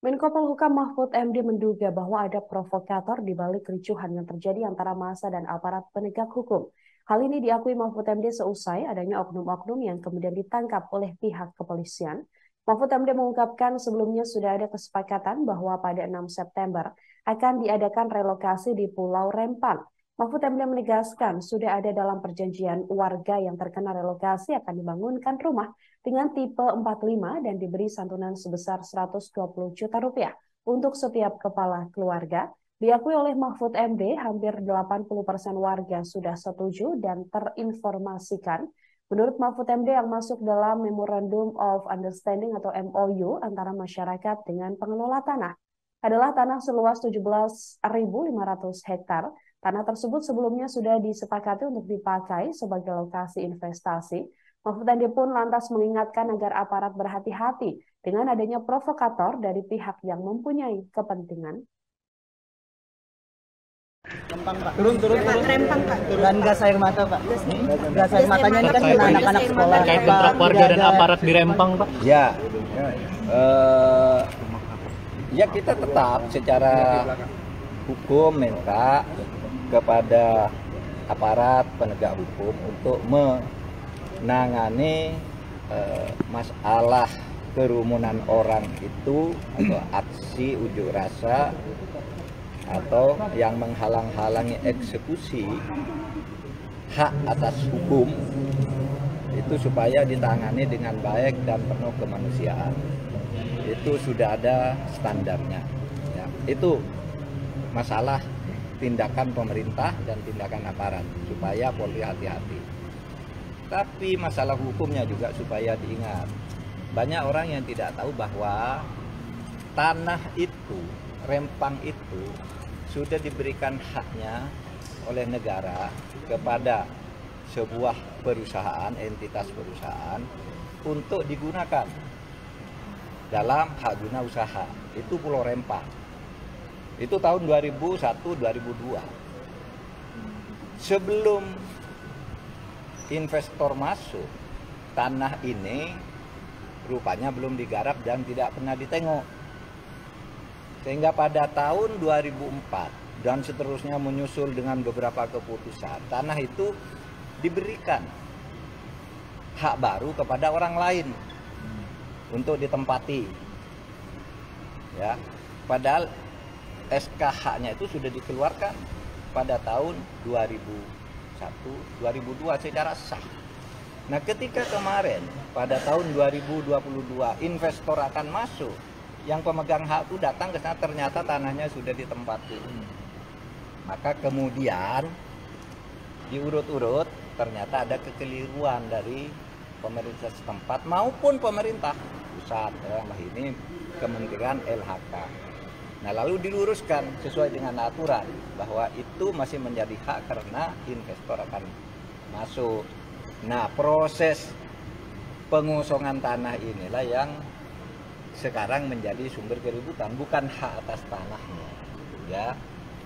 Menko Polhukam Mahfud MD menduga bahwa ada provokator di balik kericuhan yang terjadi antara massa dan aparat penegak hukum. Hal ini diakui Mahfud MD seusai adanya oknum-oknum yang kemudian ditangkap oleh pihak kepolisian. Mahfud MD mengungkapkan sebelumnya sudah ada kesepakatan bahwa pada 6 September akan diadakan relokasi di Pulau Rempang. Mahfud MD menegaskan sudah ada dalam perjanjian warga yang terkena relokasi akan dibangunkan rumah dengan tipe 45 dan diberi santunan sebesar 120 juta rupiah untuk setiap kepala keluarga. Diakui oleh Mahfud MD, hampir 80% warga sudah setuju dan terinformasikan. Menurut Mahfud MD yang masuk dalam Memorandum of Understanding atau MOU antara masyarakat dengan pengelola tanah adalah tanah seluas 17.500 hektar. Tanah tersebut sebelumnya sudah disepakati untuk dipakai sebagai lokasi investasi. Mahfud MD pun lantas mengingatkan agar aparat berhati-hati dengan adanya provokator dari pihak yang mempunyai kepentingan. Rempang, Pak. Turun. Rempang, Pak. Dan gas air mata, Pak. Gas air matanya ini kan kena anak-anak sekolah. Terkait kontrak warga dan aparat di Rempang, Pak. Ya, ya kita tetap secara hukum minta kepada aparat penegak hukum untuk menangani masalah kerumunan orang itu atau aksi unjuk rasa atau yang menghalang-halangi eksekusi hak atas hukum itu supaya ditangani dengan baik dan penuh kemanusiaan. Itu sudah ada standarnya. Ya, itu masalah tindakan pemerintah dan tindakan aparat supaya Polri hati-hati. Tapi masalah hukumnya juga supaya diingat. Banyak orang yang tidak tahu bahwa tanah itu, Rempang itu sudah diberikan haknya oleh negara kepada sebuah perusahaan, entitas perusahaan untuk digunakan dalam hak guna usaha. Itu Pulau Rempang. Itu tahun 2001-2002. Sebelum investor masuk, tanah ini rupanya belum digarap dan tidak pernah ditengok. Sehingga pada tahun 2004 dan seterusnya menyusul dengan beberapa keputusan, tanah itu diberikan hak baru kepada orang lain untuk ditempati. Ya, padahal SK-nya itu sudah dikeluarkan pada tahun 2001-2002 secara sah. Nah, ketika kemarin pada tahun 2022 investor akan masuk, yang pemegang hak itu datang ke sana, ternyata tanahnya sudah ditempati. Maka kemudian diurut-urut ternyata ada kekeliruan dari pemerintah setempat maupun pemerintah pusat, ini Kementerian LHK. Nah, lalu diluruskan sesuai dengan aturan bahwa itu masih menjadi hak karena investor akan masuk. Nah, proses pengosongan tanah inilah yang sekarang menjadi sumber keributan, bukan hak atas tanahnya, ya,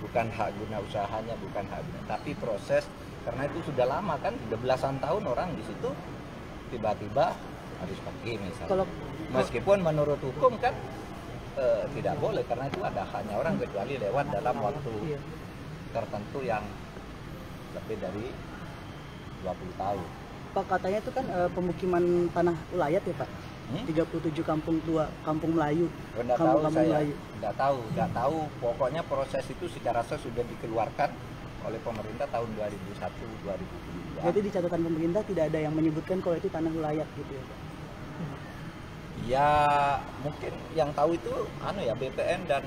bukan hak guna usahanya, bukan hak guna, tapi proses, karena itu sudah lama kan, sudah belasan tahun orang di situ, tiba-tiba harus pergi misalnya. Meskipun menurut hukum kan tidak boleh, karena itu ada haknya orang kecuali lewat dalam waktu tertentu yang lebih dari 20 tahun. Pak, katanya itu kan pemukiman tanah ulayat ya, Pak? 37 kampung tua, kampung Melayu. Enggak tahu saya, enggak tahu. Pokoknya proses itu secara sah sudah dikeluarkan oleh pemerintah tahun 2001-2002. Jadi di catatan pemerintah tidak ada yang menyebutkan kalau itu tanah ulayat gitu ya, Pak? Ya, mungkin yang tahu itu BPN dan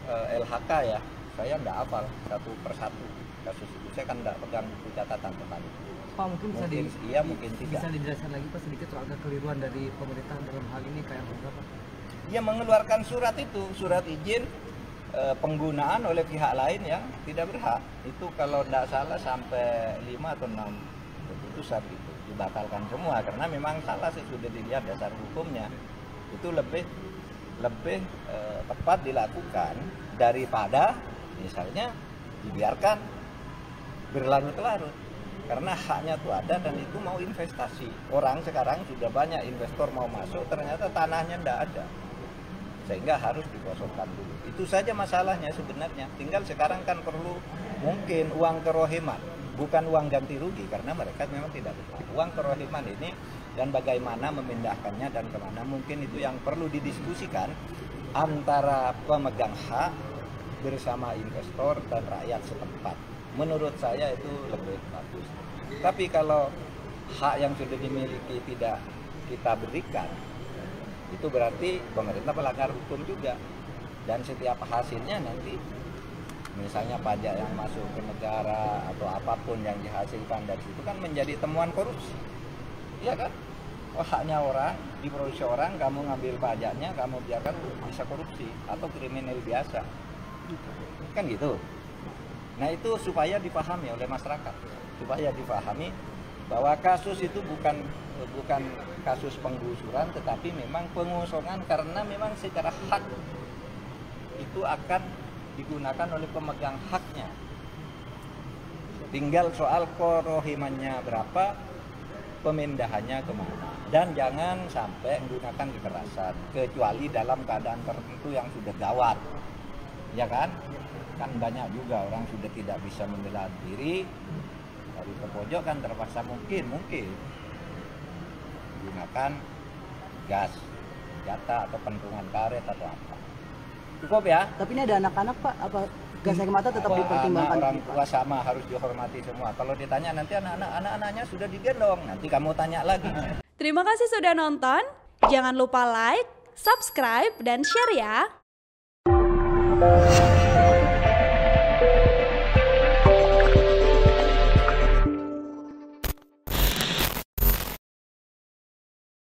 LHK ya. Saya enggak hafal satu persatu kasus itu. Saya kan enggak pegang buku catatan tentang itu. Pak, mungkin mungkin tidak. Bisa dijelaskan lagi Pak sedikit soal kekeliruan dari pemerintah dalam hal ini kayak apa? Dia mengeluarkan surat itu, surat izin penggunaan oleh pihak lain yang tidak berhak. Itu kalau tidak salah sampai 5 atau 6 keputusan itu dibatalkan semua karena memang salah sih, sudah dilihat dasar hukumnya. Itu lebih tepat dilakukan daripada misalnya dibiarkan berlarut-larut. Karena haknya itu ada dan itu mau investasi. Orang sekarang sudah banyak investor mau masuk, ternyata tanahnya tidak ada. sehingga harus dikosongkan dulu. Itu saja masalahnya sebenarnya. Tinggal sekarang kan perlu mungkin uang kerohiman, bukan uang ganti rugi, karena mereka memang tidak betul. Uang kerohiman ini dan bagaimana memindahkannya dan kemana, mungkin itu yang perlu didiskusikan antara pemegang hak bersama investor dan rakyat setempat. Menurut saya itu lebih bagus. Tapi kalau hak yang sudah dimiliki tidak kita berikan, itu berarti pemerintah melanggar hukum juga. Dan setiap hasilnya nanti, misalnya pajak yang masuk ke negara atau apapun yang dihasilkan dari situ kan menjadi temuan korupsi. Iya kan? Oh, haknya orang, diproduksi orang, kamu ngambil pajaknya, kamu biarkan bisa korupsi atau kriminal biasa. Kan gitu. Nah, itu supaya dipahami oleh masyarakat, supaya dipahami bahwa kasus itu bukan kasus penggusuran, tetapi memang pengosongan karena memang secara hak itu akan digunakan oleh pemegang haknya. Tinggal soal kerohimannya berapa, pemindahannya kemana. Dan jangan sampai menggunakan kekerasan, kecuali dalam keadaan tertentu yang sudah gawat. Ya kan? Kan banyak juga orang sudah tidak bisa membela diri, dari terpojok kan terpaksa mungkin gunakan gas, senjata atau pentungan karet atau apa. Cukup ya? Tapi ini ada anak-anak Pak, apa gas air mata tetap dipertimbangkan? Orang tua sama harus dihormati semua. Kalau ditanya nanti anak-ananya sudah digendong, nanti kamu tanya lagi. Terima kasih sudah nonton. Jangan lupa like, subscribe, dan share ya.